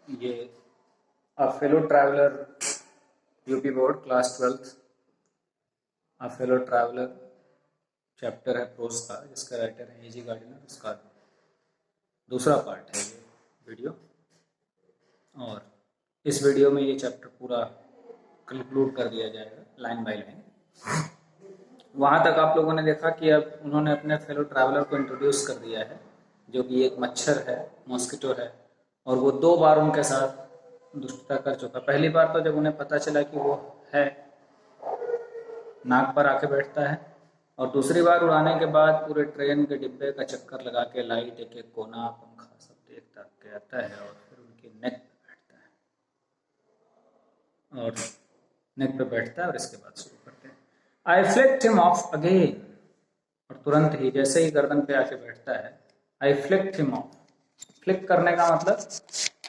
ये a fellow traveller UP board class 12th a fellow traveller chapter है pros का, जिसका राइटर है एजी गार्डनर। उसका दूसरा पार्ट है ये वीडियो, और इस वीडियो में ये चैप्टर पूरा कंक्लूड कर दिया जाएगा लाइन बाय लाइन। वहाँ तक आप लोगों ने देखा कि अब उन्होंने अपने फेलो ट्रैवलर को इंट्रोड्यूस कर दिया है, जो कि एक मच्छर है, मॉस्किटो है, और वो 2 बार उनके साथ दुष्टता कर चुका। पहली बार तो जब उन्हें पता चला कि वो है, नाक पर आके बैठता है, और दूसरी बार उड़ाने के बाद पूरे ट्रेन के डिब्बे का चक्कर लगा के लाइट एक एक कोना पंखा सब देख ताक के आता है, और फिर उनकी नेक पे बैठता है और नेक पे बैठता है और इसके बाद शुरू करते हैं। आई फ्लिक्ड हिम ऑफ अगेन, और तुरंत ही जैसे ही गर्दन पे आके बैठता है, आई फ्लिक्ड हिम ऑफ। फ्लिक करने का मतलब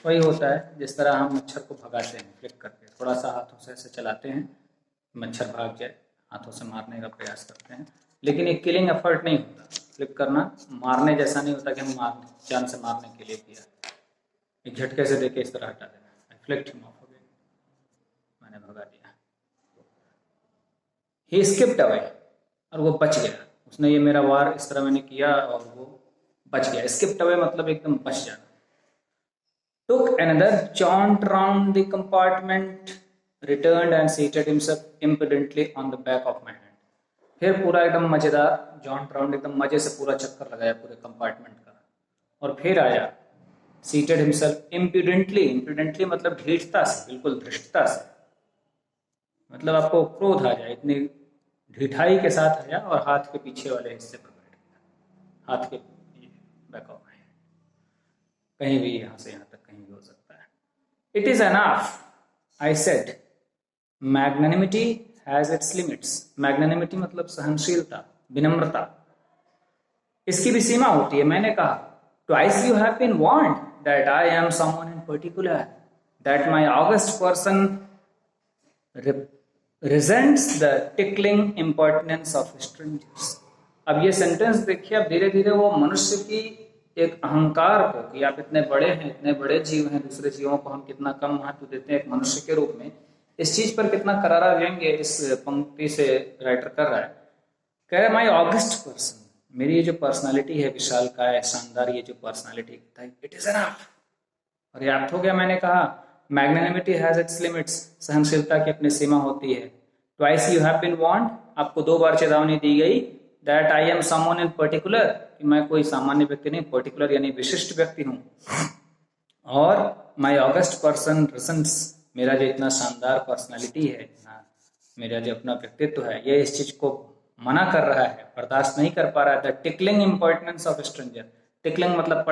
वही होता है जिस तरह हम मच्छर को भगाते हैं, फ्लिक करके थोड़ा सा हाथों से ऐसे चलाते हैं, मच्छर भाग जाए, हाथों से मारने का प्रयास करते हैं। लेकिन एक किलिंग एफर्ट नहीं होता, फ्लिक करना मारने जैसा नहीं होता कि हम जान से मारने के लिए किया, एक झटके से देके इस तरह हटा देना। आई फ्लिक्ड हिम ऑफ अगेन, मैंने भगा दिया। ही स्किप्ड अवे, और वो बच गया। उसने ये मेरा वार इस तरह मैंने किया और वो बच गया। स्किप्ड अवे मतलब एकदम बच जाना। Took another jaunt round the compartment, returned and seated himself impudently on the back of my hand. फिर पूरा एकदम मजेदार जॉन्ट राउंड, एकदम मजे से पूरा चक्कर लगाया पूरे कंपार्टमेंट का, और फिर आया सीटेड हिमसेल्फ इम्प्यूडेंटली। इम्प्यूडेंटली मतलब ढीठता से, बिल्कुल धृष्टता से, मतलब आपको क्रोध आ जाए, इतनी ढिठाई के साथ आया और हाथ के पीछे वाले हिस्से पर बैठ गया, हाथ के बैक ऑफ, कहीं भी यहाँ से यहाँ तक कहीं भी हो सकता है। It is enough, I said, magnanimity has its limits. Magnanimity मतलब सहनशीलता, विनम्रता, इसकी भी सीमा होती है। मैंने कहा, twice you have been warned that I am someone in particular, that my august person resents the tickling impertinence of strangers. अब ये सेंटेंस देखिए, अब धीरे धीरे वो मनुष्य की एक अहंकार को, कि आप इतने बड़े हैं, इतने बड़े जीव हैं, दूसरे जीवों को हम कितना कम महत्व देते हैं एक मनुष्य के रूप में, इस चीज पर कितना करारा व्यंग्य इस पंक्ति से राइटर कर रहा है। कह रहा है, माई ऑगस्ट पर्सन, मेरी ये जो पर्सनालिटी है, विशालकाय शानदार ये जो पर्सनालिटी, इट इज एनफ, पर्याप्त हो गया। मैंने कहा, मैग्नानिमिटी हैज इट्स लिमिट्स, सहनशीलता की अपनी सीमा होती है। Twice you have been warned, आपको 2 बार चेतावनी दी गई। That I am someone in particular, कि मैं कोई सामान्य व्यक्ति नहीं, पर्टिकुलर यानी विशिष्ट व्यक्ति हूं। और माई ऑगस्ट पर्सन रिसेंट्स, मेरा जो इतना शानदार पर्सनालिटी है, मेरा जो अपना व्यक्तित्व है, ये इस चीज को मना कर रहा है, बर्दाश्त नहीं कर पा रहा है। The tickling impertinence of stranger, tickling मतलब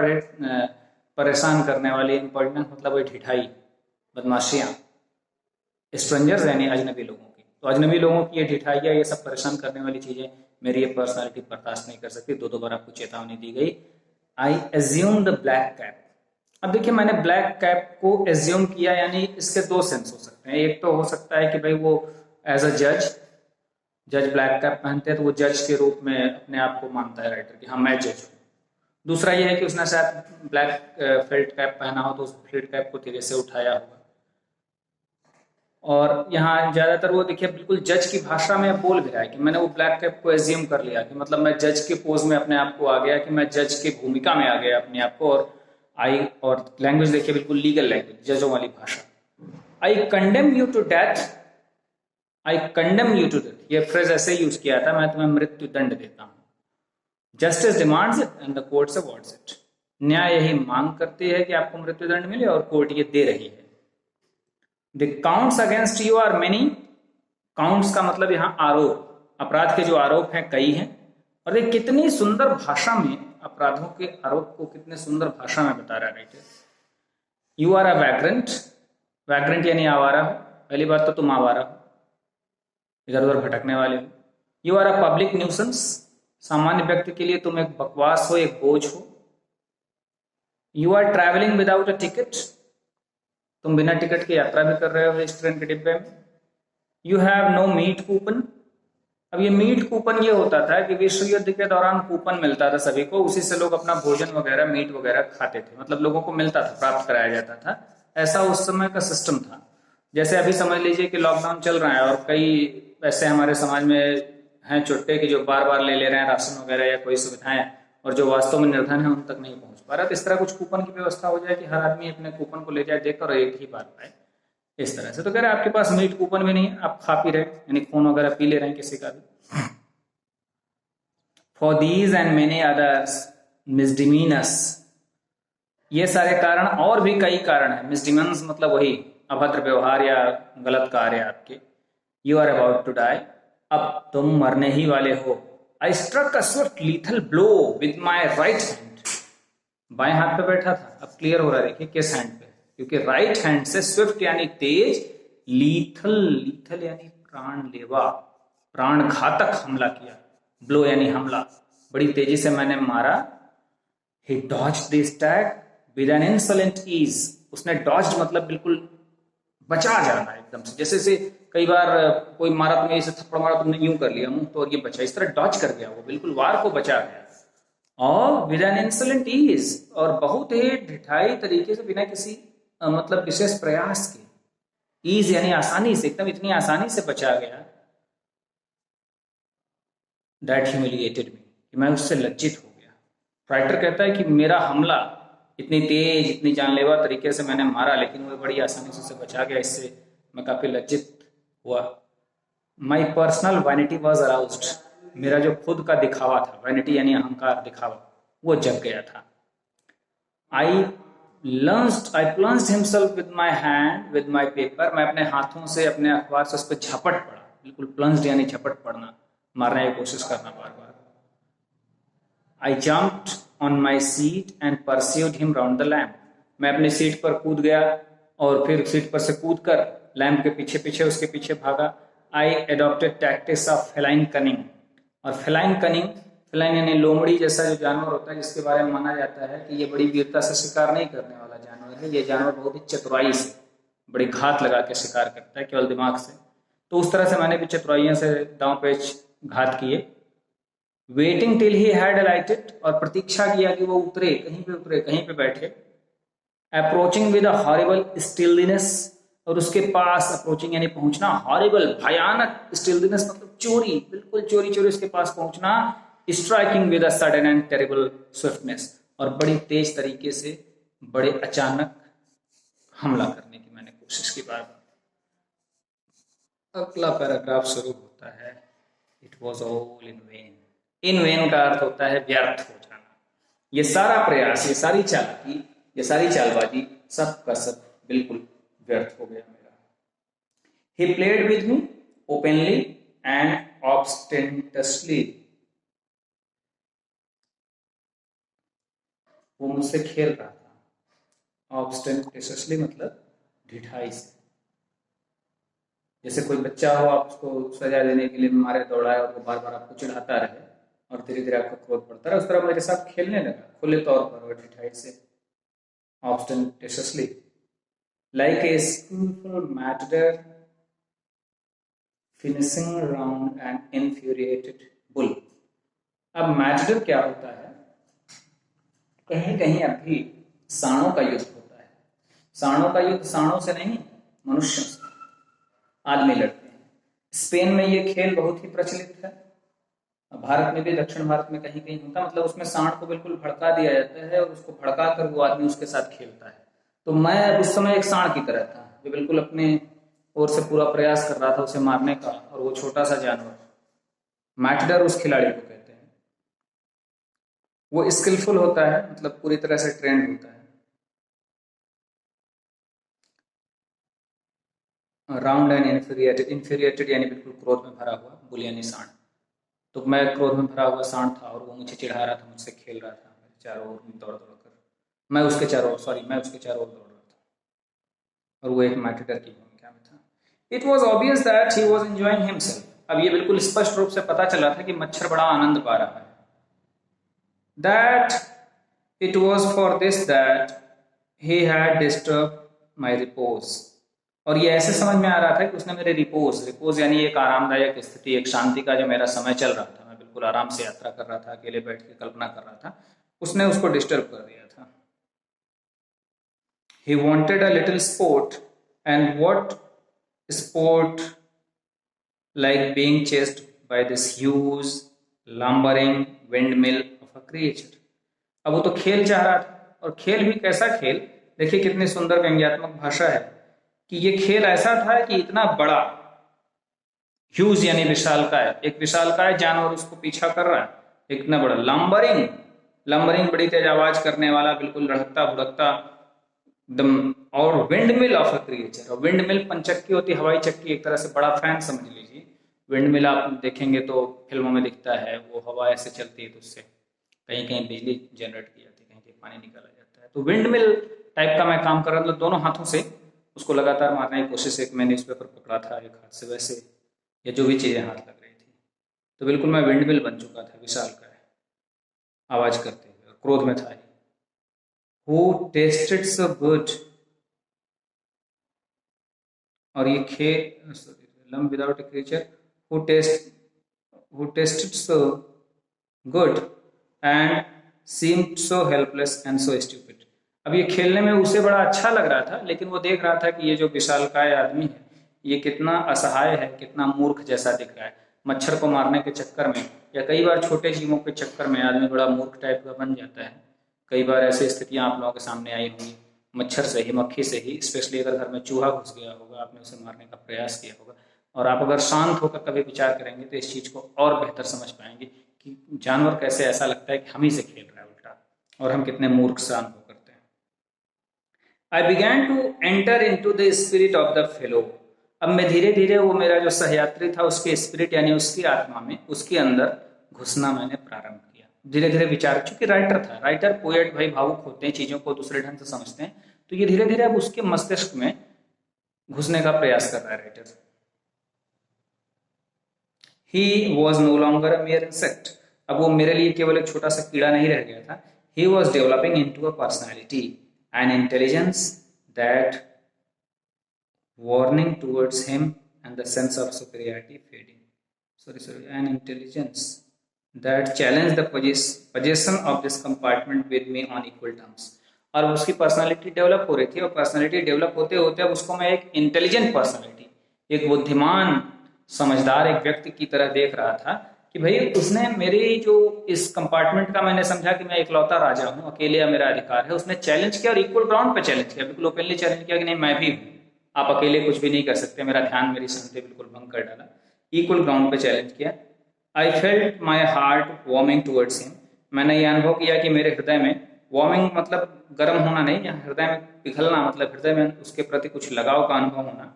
परेशान करने वाली, इम्पर्टिनेंस मतलब वही ढिठाई, बदमाशियां, स्ट्रेंजर्स यानी अजनबी लोगों की। तो अजनबी लोगों की ये ढिठाइयाँ, ये सब परेशान करने वाली चीजें मेरी ये पर्सनालिटी बर्दाश्त नहीं कर सकती। 2 बार आपको चेतावनी दी गई। I assume the black cap. अब देखिए, मैंने ब्लैक कैप को एज्यूम किया, यानी इसके 2 सेंस हो सकते हैं। एक तो हो सकता है कि भाई वो एज अ जज ब्लैक कैप पहनते हैं, तो वो जज के रूप में अपने आप को मानता है राइटर कि हाँ मैं जज हूँ। दूसरा ये है कि उसने शायद ब्लैक फेल्ट कैप पहना हो, तो उस फेल्ट कैप को धीरे से उठाया होगा। और यहाँ ज्यादातर वो देखिए बिल्कुल जज की भाषा में बोल भी रहा है कि मैंने वो ब्लैक कैप को एज्यूम कर लिया, कि मतलब मैं जज के पोज में अपने आप को आ गया, कि मैं जज की भूमिका में आ गया अपने आप को। और लैंग्वेज देखिए बिल्कुल लीगल लैंग्वेज, जजों वाली भाषा। I condemn you to death, I condemn you to death, ये फ्रेज ऐसे यूज किया था, मैं तुम्हें मृत्यु दंड देता हूँ। Justice demands it and the courts awards it, न्याय यही मांग करती है कि आपको मृत्यु दंड मिले, और कोर्ट ये दे रही है। The counts against you are many, counts का मतलब यहाँ आरोप, अपराध के जो आरोप हैं कई हैं। और ये कितनी सुंदर भाषा में अपराधों के आरोप को कितने सुंदर भाषा में बता रहा है writer. You are a vagrant, vagrant यानी आवारा हो, पहली बात तो तुम आवारा हो, इधर उधर भटकने वाले हो। You are a public nuisance, सामान्य व्यक्ति के लिए तुम एक बकवास हो, एक बोझ हो। You are travelling without a ticket, तुम बिना टिकट की यात्रा भी कर रहे हो इस ट्रेन के डिब्बे में। You have no meat coupon, अब ये मीट कूपन ये होता था कि विश्व युद्ध के दौरान कूपन मिलता था सभी को, उसी से लोग अपना भोजन वगैरह, मीट वगैरह खाते थे, मतलब लोगों को मिलता था, प्राप्त कराया जाता था। ऐसा उस समय का सिस्टम था। जैसे अभी समझ लीजिए कि लॉकडाउन चल रहा है और कई ऐसे हमारे समाज में हैं चुट्टे कि जो बार बार ले ले रहे हैं राशन वगैरह या कोई सुविधाएं, और जो वास्तव में निर्धन है उन तक नहीं पहुंच पा रहा। तो इस तरह कुछ कूपन की व्यवस्था हो जाए कि हर आदमी अपने कूपन को ले जाए देकर और एक ही बार पाए, इस तरह से। तो कह रहे आपके पास मीट कूपन भी नहीं है, आप खा पी रहे यानी खून वगैरह पी ले रहे हैं किसी का भी। For these and many others misdemeanours, ये सारे कारण और भी कई कारण है। मिसडिमेंस मतलब वही अभद्र व्यवहार या गलत कार्य आपके। You are about to die, अब तुम मरने ही वाले हो। I struck a swift lethal blow with my right hand, बाएं हाथ पे बैठा था। अब क्लियर हो रहा है देखिए किस हैंड पे, क्योंकि राइट हैंड से स्विफ्ट यानी तेज, लीथल लीथल यानी प्राणलेवा, प्राण घातक हमला किया, ब्लो यानी हमला, बड़ी तेजी से मैंने मारा। He dodged the attack with an insolent ease, उसने dodged मतलब बिल्कुल बचा जाना एकदम से, जैसे से कई बार कोई मारा तुम्हें ऐसे थप्पड़ मारा तुमने यूं कर लिया मुंह तो और ये बचा, इस तरह डॉज कर गया वो, बिल्कुल वार को बचा गया। और विद एन इंसोलेंट ईज, और बहुत ही ढिठाई तरीके से बिना किसी मतलब विशेष प्रयास के, ईज यानी आसानी से, एकदम इतनी आसानी से बचा गया। दैट ह्यूमिलिएटेड मी, कि मैं उससे लज्जित हो गया। राइटर कहता है कि मेरा हमला इतनी तेज इतनी जानलेवा तरीके से मैंने मारा, लेकिन वो बड़ी आसानी से उसे बचा गया, इससे मैं काफी लज्जित हुआ। My personal vanity was aroused, मेरा जो खुद का दिखावा था, वैनिटी यानी अहंकार, दिखावा, वो जग गया था। I plunged himself with my hand with my paper, मैं अपने हाथों से अपने अखबार से उस पर झपट पड़ा, बिल्कुल प्लंज्ड यानी झपट पड़ना, मारने की कोशिश करना बार बार। I jumped on my seat and pursued him round the lamp, मैं अपनी सीट पर कूद गया और फिर सीट पर से कूद कर लैम्प के पीछे पीछे उसके पीछे भागा। I adopted tactics of feline cunning, और फेलाइन कनिंग, फेलाइन यानी लोमड़ी जैसा जो जानवर होता है जिसके बारे में माना जाता है कि ये बड़ी वीरता से शिकार नहीं करने वाला जानवर है, ये जानवर बहुत ही चतुराई से बड़ी घात लगा के शिकार करता है केवल दिमाग से। तो उस तरह से मैंने भी चतुराइयों से दांव पेच घात किए। वेटिंग टिल ही हैड अलाइटेड, और प्रतीक्षा किया कि वो उतरे, कहीं पे बैठे। Approaching with a horrible stillness, और उसके पास, अप्रोचिंग यानी पहुंचना, हॉरिबल भयानक, स्टिलनेस मतलब चोरी, बिल्कुल चोरी चोरी उसके पास पहुंचना। Striking with a sudden and terrible swiftness, और बड़ी तेज तरीके से बड़े अचानक हमला करने की मैंने कोशिश की बार बार। अगला पैराग्राफ शुरू होता है, it was all in when. In when का अर्थ होता है व्यर्थ हो जाना। ये सारा प्रयास, ये सारी चालाकी, ये सारी चालबाजी, सब का सब बिल्कुल व्यर्थ हो गया मेरा। He played with me openly and obstinately, वो मुझसे खेल रहा था। ऑब्स्टेंटिसली मतलब ढिठाई से, जैसे कोई बच्चा हो, आप उसको सजा देने के लिए मारे दौड़ाए और वो बार बार आपको चिढ़ाता रहे और धीरे धीरे आपको क्रोध बढ़ता रहे, उस तरह मेरे साथ खेलने लगा खुले तौर पर और ढिठाई से। Obstinately, like a skilful matter finishing round an infuriated bull. अब मैटर क्या होता है, कहीं कहीं अभी सांडों का युद्ध होता है। सांडों का युद्ध सांडों से नहीं, मनुष्यों से, आदमी लड़ते हैं। स्पेन में ये खेल बहुत ही प्रचलित है, भारत में भी, दक्षिण भारत में कहीं कहीं होता, मतलब उसमें सांड को बिल्कुल भड़का दिया जाता है और उसको भड़का कर वो आदमी उसके साथ खेलता है। तो मैं उस समय एक सांड की तरह था जो बिल्कुल अपने ओर से पूरा प्रयास कर रहा था उसे मारने का, और वो छोटा सा जानवर, मैटडर उस खिलाड़ी को कहते हैं। वो स्किलफुल होता है, मतलब पूरी तरह से ट्रेंड होता है। राउंड एंड इन्फीरिएटेड, इन्फीरिएटेड यानी बिल्कुल क्रोध में भरा हुआ, बुल यानी सांड। तो मैं क्रोध में भरा हुआ सांड था और वो मुझे चिढ़ा रहा था, मुझसे खेल रहा था, चारों ओर दौड़ दौड़ कर, मैं उसके चारों ओर दौड़ रहा था, और वो एक मैटडर की भूमिका में था। It was obvious that he was enjoying himself, अब ये बिल्कुल स्पष्ट रूप से पता चला था कि मच्छर बड़ा आनंद पा रहा है। That it was for this that he had disturb my repose, और ये ऐसे समझ में आ रहा था कि उसने मेरे रिपोज यानी एक आरामदायक स्थिति, एक शांति का जो मेरा समय चल रहा था, मैं बिल्कुल आराम से यात्रा कर रहा था, अकेले बैठ के कल्पना कर रहा था, उसने उसको डिस्टर्ब कर दिया था। He wanted a little sport, and what sport like being chased by this huge lumbering windmill of a creature. अब वो तो खेल चाह रहा था, और खेल भी कैसा खेल, देखिए कितनी सुंदर व्यंग्यात्मक भाषा है कि ये खेल ऐसा था कि इतना बड़ा, ह्यूज यानी विशालकाय, एक विशालकाय जानवर उसको पीछा कर रहा है, इतना बड़ा लंबरिंग, लंबरिंग बड़ी तेज आवाज करने वाला, बिल्कुल लड़कता भुड़कता एकदम, और विंडमिल ऑफ अ क्रिएचर। और विंडमिल पंचक्की होती है, हवाई चक्की, एक तरह से बड़ा फैन समझ लीजिए। विंडमिल आप देखेंगे तो फिल्मों में दिखता है, वो हवा ऐसे चलती है तो उससे कहीं कहीं बिजली जनरेट की जाती है, कहीं कहीं पानी निकाला जाता है। तो विंडमिल टाइप का मैं काम कर रहा था, मतलब दोनों हाथों से उसको लगातार मारने की कोशिश, एक मैंने न्यूज़पेपर पकड़ा था एक हाथ से वैसे, या जो भी चीज़ें हाथ लग रही थी, तो बिल्कुल मैं विंडमिल बन चुका था, विशाल का है, आवाज करते हुए, और क्रोध में था। Who tasted so good, और ये खे lump without A creature, who tasted so good and seemed so helpless and so stupid। अब ये खेलने में उसे बड़ा अच्छा लग रहा था, लेकिन वो देख रहा था कि ये जो विशालकाय आदमी है ये कितना असहाय है, कितना मूर्ख जैसा दिख रहा है। मच्छर को मारने के चक्कर में, या कई बार छोटे जीवों के चक्कर में आदमी बड़ा मूर्ख टाइप का बन जाता है। कई बार ऐसी स्थितियां आप लोगों के सामने आई होंगी, मच्छर से ही, मक्खी से ही, स्पेशली अगर घर में चूहा घुस गया होगा, आपने उसे मारने का प्रयास किया होगा, और आप अगर शांत होकर कभी विचार करेंगे तो इस चीज़ को और बेहतर समझ पाएंगे कि जानवर कैसे ऐसा लगता है कि हम ही से खेल रहा है उल्टा, और हम कितने मूर्ख सा अनुभव करते हैं। I began to enter into the spirit of the fellow. अब मैं धीरे धीरे वो मेरा जो सहयात्री था उसके स्पिरिट यानी उसकी आत्मा में, उसके अंदर घुसना मैंने प्रारंभ किया। धीरे धीरे विचार, चूंकि राइटर था, राइटर पोएट भाई भावुक होते हैं, चीजों को दूसरे ढंग से समझते हैं, तो ये धीरे धीरे अब उसके मस्तिष्क में घुसने का प्रयास कर रहा है writer. He was no longer a mere insect. अब वो मेरे लिए केवल एक छोटा सा कीड़ा नहीं रह गया था। He was developing into a personality, an intelligence that warning towards him, and the sense of superiority fading. An intelligence that challenged the possession of this compartment with me on equal terms. और उसकी personality develop हो रही थी, और personality develop होते होते अब उसको मैं एक इंटेलिजेंट पर्सनालिटी, एक बुद्धिमान समझदार एक व्यक्ति की तरह देख रहा था कि भाई उसने मेरी जो इस कंपार्टमेंट का, मैंने समझा कि मैं इकलौता राजा हूँ, अकेले मेरा अधिकार है, उसने चैलेंज किया और इक्वल ग्राउंड पे चैलेंज किया, बिल्कुल ओपनली चैलेंज किया कि नहीं मैं भी हूँ, आप अकेले कुछ भी नहीं कर सकते, मेरा ध्यान मेरी शांति बिल्कुल भंग कर डाला। इक्वल ग्राउंड पे चैलेंज किया। I felt my heart warming towards him. मैंने ये अनुभव किया कि मेरे हृदय में, वार्मिंग मतलब गर्म होना नहीं, यहाँ हृदय में पिघलना मतलब हृदय में उसके प्रति कुछ लगाव का अनुभव होना।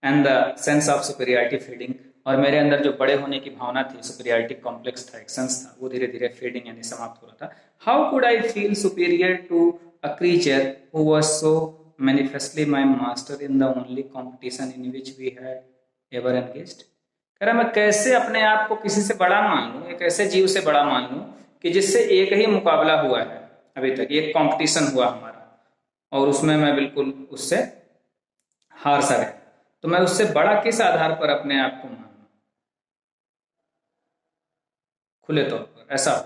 And the sense of superiority feeding, और मेरे अंदर जो बड़े होने की भावना थी, सुपीरियरिटी कॉम्प्लेक्स था, एक सेंस था, वो धीरे धीरे फेडिंग यानी समाप्त हो रहा था। How could I feel superior to a creature who was so manifestly my master in the only competition in which we had ever engaged। कह रहा मैं कैसे अपने आप को किसी से बड़ा मान लूं, एक ऐसे जीव से बड़ा मान लूं कि जिससे एक ही मुकाबला हुआ है अभी तक, एक कंपटीशन हुआ हमारा, और उसमें मैं बिल्कुल उससे हार सा गया, तो मैं उससे बड़ा किस आधार पर अपने आप को मान लूं खुले तौर पर, ऐसा।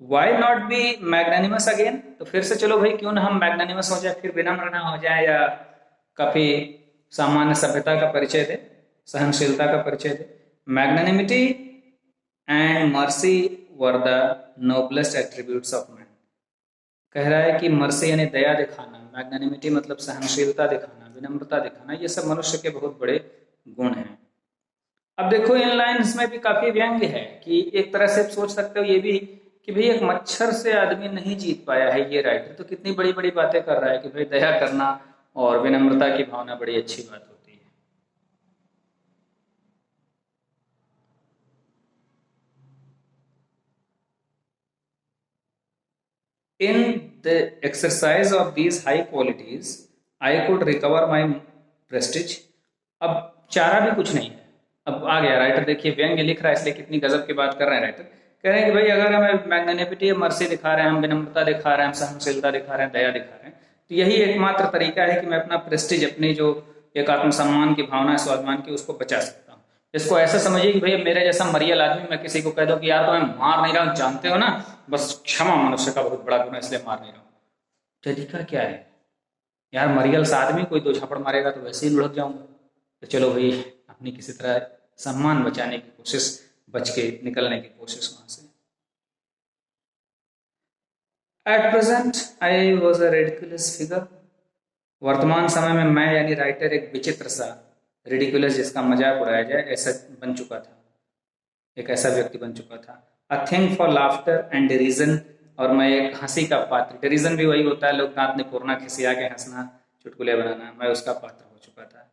Why not be magnanimous again? तो फिर से चलो भाई क्यों ना हम मैग्नानिमस हो जाए, फिर विनम्र ना हो जाए, या काफी सामान्य सभ्यता का परिचय दे, सहनशीलता का परिचय दे। Magnanimity and mercy were the noblest attributes of man. कह रहा है कि मर्सी यानी दया दिखाना, मैग्नानिमिटी मतलब सहनशीलता दिखाना, विनम्रता दिखाना, ये सब मनुष्य के बहुत बड़े गुण हैं। अब देखो इन लाइन्स में भी काफी व्यंग्य है कि एक तरह से सोच सकते हो ये भी कि भाई एक मच्छर से आदमी नहीं जीत पाया है ये राइटर, तो कितनी बड़ी बड़ी बातें कर रहा है कि भाई दया करना और विनम्रता की भावना बड़ी अच्छी बात होती है। In the exercise of these high qualities, I could recover my prestige। अब चारा भी कुछ नहीं है, अब आ गया राइटर, देखिए व्यंग्य लिख रहा है इसलिए कितनी गजब की बात कर रहे हैं राइटर। कह रहे हैं कि भाई अगर हमें मैग्नेनिमिटी मर्सी दिखा रहे हैं, हम विनम्रता दिखा रहे हैं, हम सहनशीलता दिखा रहे हैं, दया दिखा रहे हैं, तो यही एकमात्र तरीका है कि मैं अपना प्रेस्टीज, अपनी जो एक आत्मसम्मान की भावना है, स्वाभिमान की, उसको बचा सकता हूँ। इसको ऐसा समझिए कि भाई मेरे जैसा मरियल आदमी मैं किसी को कह दूं कि यार तो मैं मार नहीं रहा हूं, जानते हो ना, बस क्षमा मनुष्य का बहुत बड़ा गुण है इसलिए मार नहीं रहा हूं, तरीका क्या है? यार मरियल सा आदमी, कोई दो झापड़ मारेगा तो वैसे ही लुढ़क जाऊंगा। तो चलो भाई, अपनी किसी तरह सम्मान बचाने की कोशिश, बच के निकलने की कोशिश वहां से। At present I was a ridiculous figure. वर्तमान समय में मैं यानी राइटर एक विचित्र सा, रेडिकुलस जिसका मजाक उड़ाया जाए, ऐसा बन चुका था, एक ऐसा व्यक्ति बन चुका था। A thing for laughter and derision, और मैं एक हंसी का पात्र, डिरीजन भी वही होता है, लोग दांत में कोरना, खिसिया के हंसना, चुटकुले बनाना, मैं उसका पात्र हो चुका था।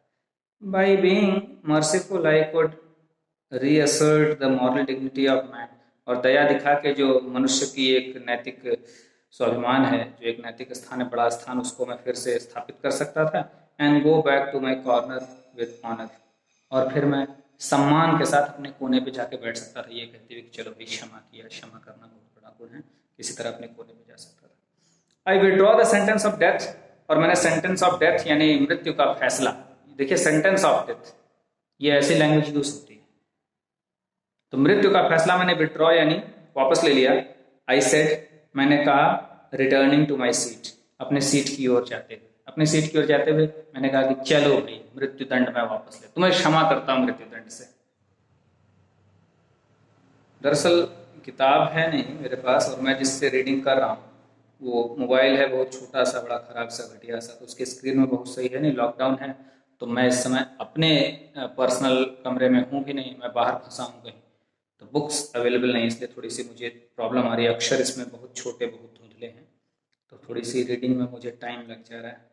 By being merciful I could reassert the moral dignity of man, और दया दिखा के जो मनुष्य की एक नैतिक स्वाभिमान है, जो एक नैतिक स्थान है, बड़ा स्थान, उसको मैं फिर से स्थापित कर सकता था। And go back to my corner with honour, और फिर मैं सम्मान के साथ अपने कोने पे जाके बैठ सकता था, ये कहते हुए कि चलो भाई क्षमा किया, क्षमा करना बहुत बड़ा गुण है, किसी तरह अपने कोने पे जा सकता था। आई withdraw the sentence of death, और मैंने सेंटेंस ऑफ डेथ यानी मृत्यु का फैसला, देखिए सेंटेंस ऑफ डेथ, ये ऐसी लैंग्वेज यूज होती है। तो मृत्यु का फैसला मैंने विड्रॉ यानी वापस ले लिया। आई सेड, मैंने कहा, रिटर्निंग टू माई सीट, अपने सीट की ओर जाते हुए, अपने सीट की ओर जाते हुए मैंने कहा कि चलो भाई मृत्यु दंड मैं वापस ले, तुम्हें क्षमा करता हूं मृत्यु दंड से। दरअसल किताब है नहीं मेरे पास, और मैं जिससे रीडिंग कर रहा हूँ वो मोबाइल है, बहुत छोटा सा, बड़ा खराब सा, घटिया सा, तो उसकी स्क्रीन में बहुत सही है नहीं, लॉकडाउन है, तो मैं इस समय अपने पर्सनल कमरे में हूँ भी नहीं, मैं बाहर फंसा हूँ कहीं, तो बुक्स अवेलेबल नहीं, इसलिए थोड़ी सी मुझे प्रॉब्लम आ रही है। अक्षर इसमें बहुत छोटे, बहुत धुंधले हैं, तो थोड़ी सी रीडिंग में मुझे टाइम लग जा रहा है।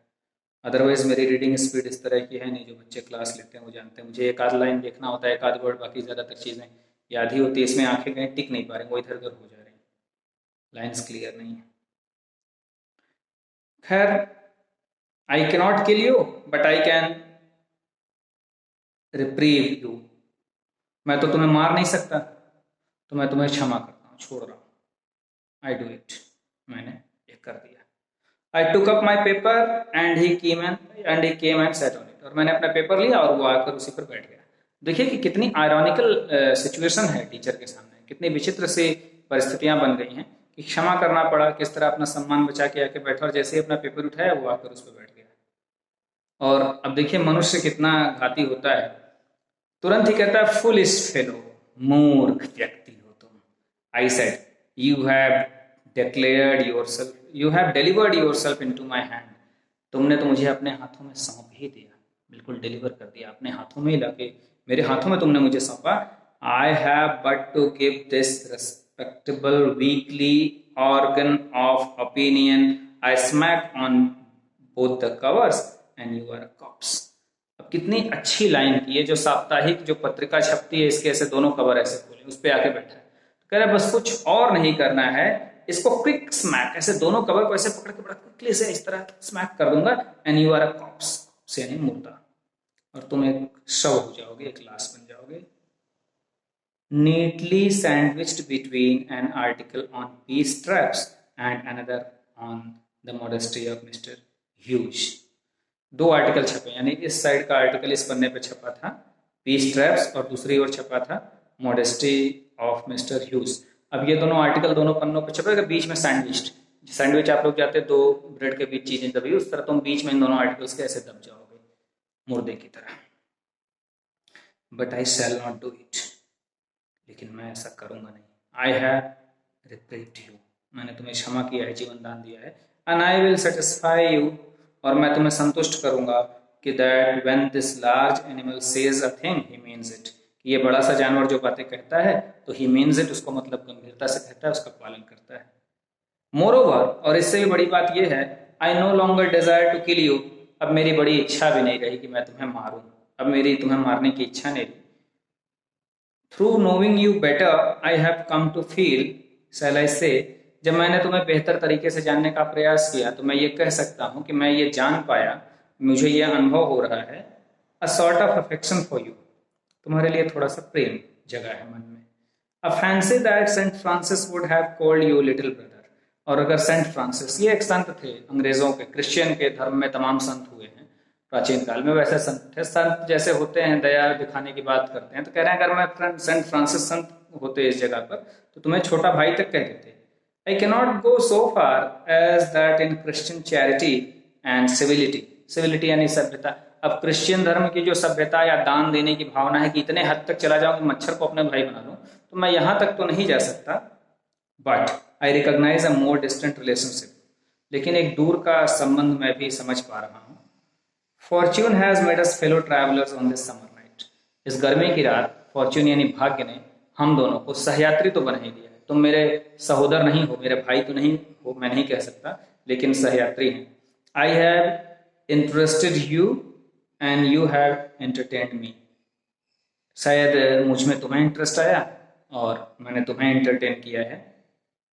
अदरवाइज मेरी रीडिंग स्पीड इस तरह की है नहीं, जो बच्चे क्लास लेते हैं वो जानते हैं, मुझे एक आध लाइन देखना होता है, एक आध वर्ड, बाकी ज़्यादातर चीज़ें याद ही होती है। इसमें आंखें कहीं टिक नहीं पा रही, वो इधर उधर हो जा रही हैं, लाइन्स क्लियर नहीं है। खैर, I cannot kill you but I can reprieve you, मैं तो तुम्हें मार नहीं सकता, तो मैं तुम्हें क्षमा करता हूँ, छोड़ रहा हूँ। आई डू इट, मैंने ये कर दिया। I took up my paper and he came and sat on it, और मैंने अपना पेपर लिया और वो आकर उसी पर बैठ गया। देखिए कि कितनी आयरॉनिकल सिचुएशन है टीचर के सामने, कितनी विचित्र सी परिस्थितियां बन गई हैं कि क्षमा करना पड़ा, किस तरह अपना सम्मान बचा के आके बैठा, और जैसे ही अपना पेपर उठाया वो आकर उस पर बैठ गया। और अब देखिए मनुष्य कितना घाती होता है, तुरंत ही कहता है फुलिश फेलो, मूर्ख व्यक्ति हो तुम। I said, you have declared yourself, you have delivered yourself into my hand, तुमने तो मुझे अपने हाथों में सौंप ही दिया, बिल्कुल डिलीवर कर दिया, अपने हाथों में ही लाके मेरे हाथों में तुमने मुझे सौंपा। I have but to give this respectable weekly organ of opinion I smack on both the covers and you are a corpse. अब कितनी अच्छी लाइन की है, जो साप्ताहिक जो पत्रिका छपती है इसके ऐसे दोनों कवर ऐसे खोले, उस पर आके बैठा है, तो कह रहा है बस कुछ और नहीं करना है, इसको क्विक स्मैक, ऐसे दोनों कवर को ऐसे पकड़ के बड़ा क्विकली से इस तरह स्मैक कर दूंगा, and you are a corpse, यानी मुर्दा, और तुम एक शव हो जाओगे, एक लाश बन जाओगे। Neatly sandwiched between an article on peace traps and another on the modesty of mister Hughes. दो आर्टिकल छपे, यानी इस साइड का आर्टिकल इस पन्ने पे छपा था पीस ट्रैप्स, और दूसरी ओर छपा था मॉडेस्टी ऑफ मिस्टर ह्यूज। अब ये दोनों आर्टिकल दोनों पन्नों पे छपेगा, बीच में सैंडविच, सैंडविच आप लोग जाते हैं दो ब्रेड के बीच चीजें दबी, उस तरह तुम बीच में इन दोनों आर्टिकल्स के ऐसे दब जाओगे मुर्दे की तरह। But I shall not do it, लेकिन मैं ऐसा करूंगा नहीं। आई हैव रिप्रीव्ड यू, मैंने तुम्हें क्षमा किया है, जीवन दान दिया है। And I will satisfy you, और मैं तुम्हें संतुष्ट करूंगा कि that when this large animal says a thing he means it, ये बड़ा सा जानवर जो बातें कहता है तो ही मीन्स इट, उसको मतलब गंभीरता से कहता है, उसका पालन करता है। मोरोवर, और इससे भी बड़ी बात यह है, I no longer desire to kill you, अब मेरी बड़ी इच्छा भी नहीं रही कि मैं तुम्हें मारूं, अब मेरी तुम्हें मारने की इच्छा नहीं रही। Through knowing you better I have come to feel, shall I say, जब मैंने तुम्हें बेहतर तरीके से जानने का प्रयास किया तो मैं ये कह सकता हूं कि मैं ये जान पाया, मुझे ये अनुभव हो रहा है, a sort of affection for you, तुम्हारे लिए थोड़ा सा प्रेम जगा है मन में। A fancy that Saint Francis would have called you little brother, और अगर सेंट फ्रांसिस, ये एक संत थे अंग्रेजों के, क्रिश्चियन के धर्म में तमाम संत हुए हैं प्राचीन काल में, वैसे संत थे, संत जैसे होते हैं दया दिखाने की बात करते हैं, तो कह रहे हैं अगर मैं सेंट फ्रांसिस संत होते इस जगह पर तो तुम्हें छोटा भाई तक कह देते। I cannot go so far as that in Christian charity, and civility. Civility यानी सभ्यता। अब क्रिश्चियन धर्म की जो सभ्यता या दान देने की भावना है कि इतने हद तक चला जाऊं कि मच्छर को अपने भाई बना लूं, तो मैं यहां तक तो नहीं जा सकता, but I recognise a more distant relationship. लेकिन एक दूर का संबंध मैं भी समझ पा रहा हूं। Fortune has made us fellow travellers on this summer night. इस गर्मी की रात फॉर्च्यून यानी भाग्य ने हम दोनों को सहयात्री तो बना ही दिया है। तुम मेरे सहोदर नहीं हो, मेरे भाई तो नहीं हो, मैं नहीं कह सकता, लेकिन सहयात्री हैं। I have interested you and you have entertained me. शायद मुझ में तुम्हें इंटरेस्ट आया और मैंने तुम्हें एंटरटेन किया है।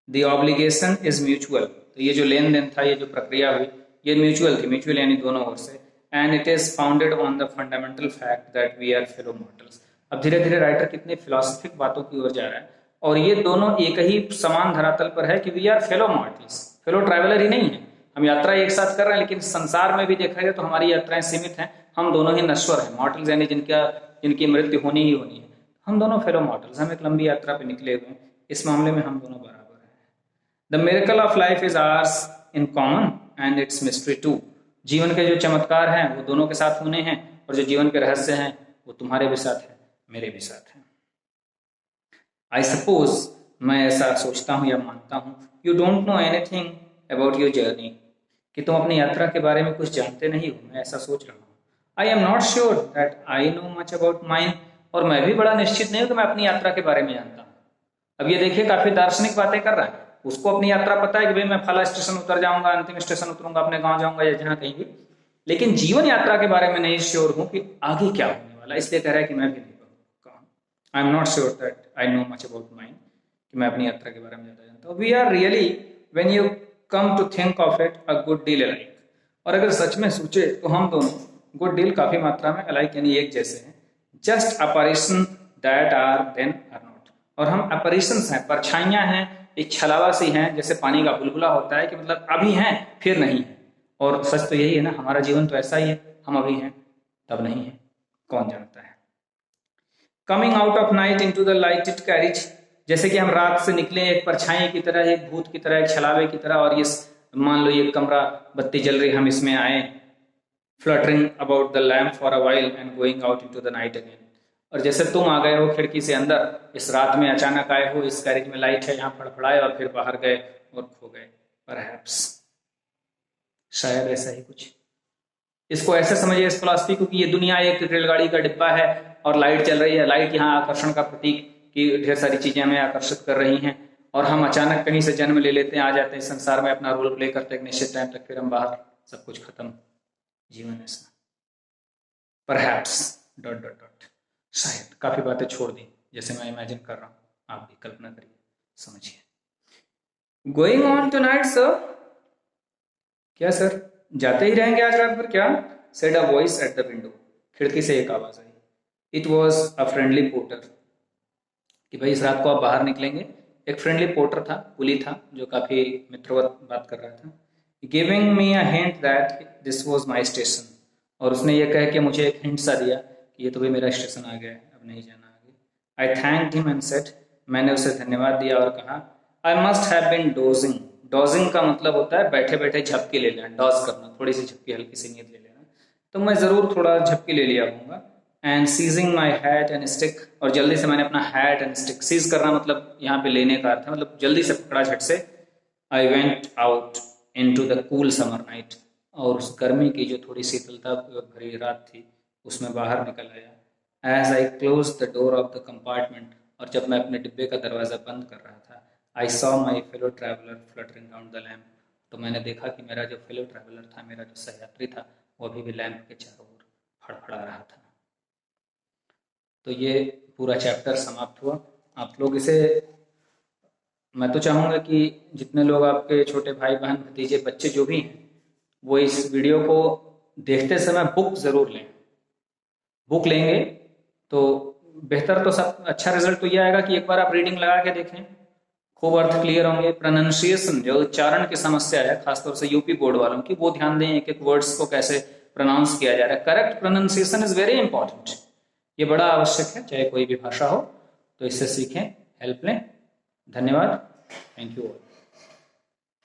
The obligation is mutual. तो ये जो लेन देन था, ये जो प्रक्रिया हुई, ये म्यूचुअल थी। म्यूचुअल यानी दोनों ओर से। And it is founded on the fundamental fact that we are fellow mortals. अब धीरे धीरे राइटर कितनी फिलोसफिक बातों की ओर जा रहा है, और ये दोनों एक ही समान धरातल पर है कि we are fellow mortals. Fellow traveller ही नहीं है, हम यात्रा एक साथ कर रहे हैं, लेकिन संसार में भी देखा जाए तो हमारी यात्राएं सीमित हैं। हम दोनों ही नश्वर हैं। मॉर्टल्स यानी जिनकी मृत्यु होनी ही होनी है। हम दोनों फेलो मॉर्टल्स, हम एक लंबी यात्रा पे निकले हुए हैं। इस मामले में हम दोनों बराबर हैं। The miracle of life is ours in common and its mystery too. जीवन के जो चमत्कार हैं वो दोनों के साथ होने हैं, और जो जीवन के रहस्य हैं वो तुम्हारे भी साथ है, मेरे भी साथ है। आई सपोज, मैं ऐसा सोचता हूँ या मानता हूँ, you don't know anything about your journey, कि तुम अपनी यात्रा के बारे में कुछ जानते नहीं हो। मैं ऐसा सोच रहा हूँ। I am not sure that I know much about mine. और मैं भी बड़ा निश्चित नहीं हूँ कि मैं अपनी यात्रा के बारे में जानता हूँ। अब ये देखिए, काफी दार्शनिक बातें कर रहा है। उसको अपनी यात्रा पता है कि भाई मैं फला स्टेशन उतर जाऊंगा, अंतिम स्टेशन उतरूंगा, अपने गांव जाऊंगा या जहां कहीं भी, लेकिन जीवन यात्रा के बारे में नहीं श्योर हूं कि आगे क्या होने वाला। इसलिए कह रहा है कि मैं भी नहीं कहूँ। I am not sure that I know much about mind, कि मैं अपनी यात्रा के बारे में ज्यादा जानता हूँ। We are really, when you come to think of it, a good deal alike. और अगर सच में सोचे तो हम दोनों गुड डील काफी मात्रा में अलाइक यानी एक जैसे हैं। Just apparition that are then are not. और हम अपैरिशंस हैं, परछाइयां हैं, एक छलावा सी हैं, जैसे पानी का बुलबुला होता है कि मतलब अभी हैं फिर नहीं है। और सच तो यही है ना, हमारा जीवन तो ऐसा ही है, हम अभी हैं तब नहीं है, कौन जानता है। Coming out of night into the lighted carriage. जैसे कि हम रात से निकले एक परछाई की तरह, एक भूत की तरह, एक छलावे की तरह, और ये मान लो ये कमरा बत्ती जल रही, हम इसमें आए। Fluttering about the lamp for a while and going out into the night again. और जैसे तुम आ गए हो खिड़की से अंदर, इस रात में अचानक आए हो, इस कैरिज में लाइट है, यहाँ फड़फड़ाए और फिर बाहर गए और खो गए। परहैप्स, शायद ऐसा ही कुछ। इसको ऐसे समझिए इस फिलॉसफी को कि ये दुनिया एक रेलगाड़ी का डिब्बा है और लाइट चल रही है। लाइट यहाँ आकर्षण का प्रतीक की ढेर सारी चीजें हमें आकर्षित कर रही हैं, और हम अचानक कहीं से जन्म ले लेते हैं, आ जाते हैं संसार में, अपना रोल प्ले करते हैं एक निश्चित टाइम तक, फिर हम बाहर, सब कुछ खत्म, जीवन ऐसा। Perhaps dot dot dot. शायद काफी बातें छोड़ दी जैसे मैं इमेजिन कर रहा हूं, आप भी कल्पना करिए, समझिए। Going on tonight sir. क्या सर, जाते ही रहेंगे आज रात भर क्या? Said a voice at the window. खिड़की से एक आवाज आई। It was a friendly porter, कि भाई इस रात को आप बाहर निकलेंगे। एक फ्रेंडली पोर्टर था, कुली था, जो काफी मित्रवत बात कर रहा था। Giving me a hint that this was my station. और उसने ये कह के मुझे एक हिंट सा दिया कि ये तो भाई मेरा स्टेशन आ गया है, अब नहीं जाना आगे। I thanked him and said, मैंने उसे धन्यवाद दिया और कहा, I must have been dozing. Dozing का मतलब होता है बैठे बैठे झपकी ले लेना, डॉज करना, थोड़ी सी झपकी, हल्की सी नींद ले लेना। तो मैं जरूर थोड़ा झपकी ले लिया होऊंगा। And seizing my hat and stick. और जल्दी से मैंने अपना हैट एंड स्टिक, सीज करना मतलब यहाँ पे लेने का अर्थ है, मतलब जल्दी से पकड़ा झट से। I went out into the cool summer night. और उस गर्मी की जो थोड़ी शीतलता भरी रात थी उसमें बाहर निकल आया। As I close the door of the compartment. और जब मैं अपने डिब्बे का दरवाजा बंद कर रहा था, I saw my fellow traveller fluttering round the lamp. तो मैंने देखा कि मेरा जो फेलो ट्रैवलर था, मेरा जो सहयात्री था, वो अभी भी लैम्प के चारों ओर फड़फड़ा रहा था। तो ये पूरा चैप्टर समाप्त हुआ। आप लोग इसे, मैं तो चाहूँगा कि जितने लोग आपके छोटे भाई बहन भतीजे बच्चे जो भी हैं, वो इस वीडियो को देखते समय बुक जरूर लें। बुक लेंगे तो बेहतर, तो सब अच्छा रिजल्ट तो ये आएगा कि एक बार आप रीडिंग लगा के देखें, खूब अर्थ क्लियर होंगे। प्रोनाउंसिएशन, जो उच्चारण की समस्या है खासतौर से यूपी बोर्ड वालों की, वो ध्यान दें एक एक वर्ड्स को कैसे प्रोनाउंस किया जा रहा है। Correct pronunciation is very important, ये बड़ा आवश्यक है, चाहे कोई भी भाषा हो। तो इससे सीखें, हेल्प लें। धन्यवाद, थैंक यू ऑल।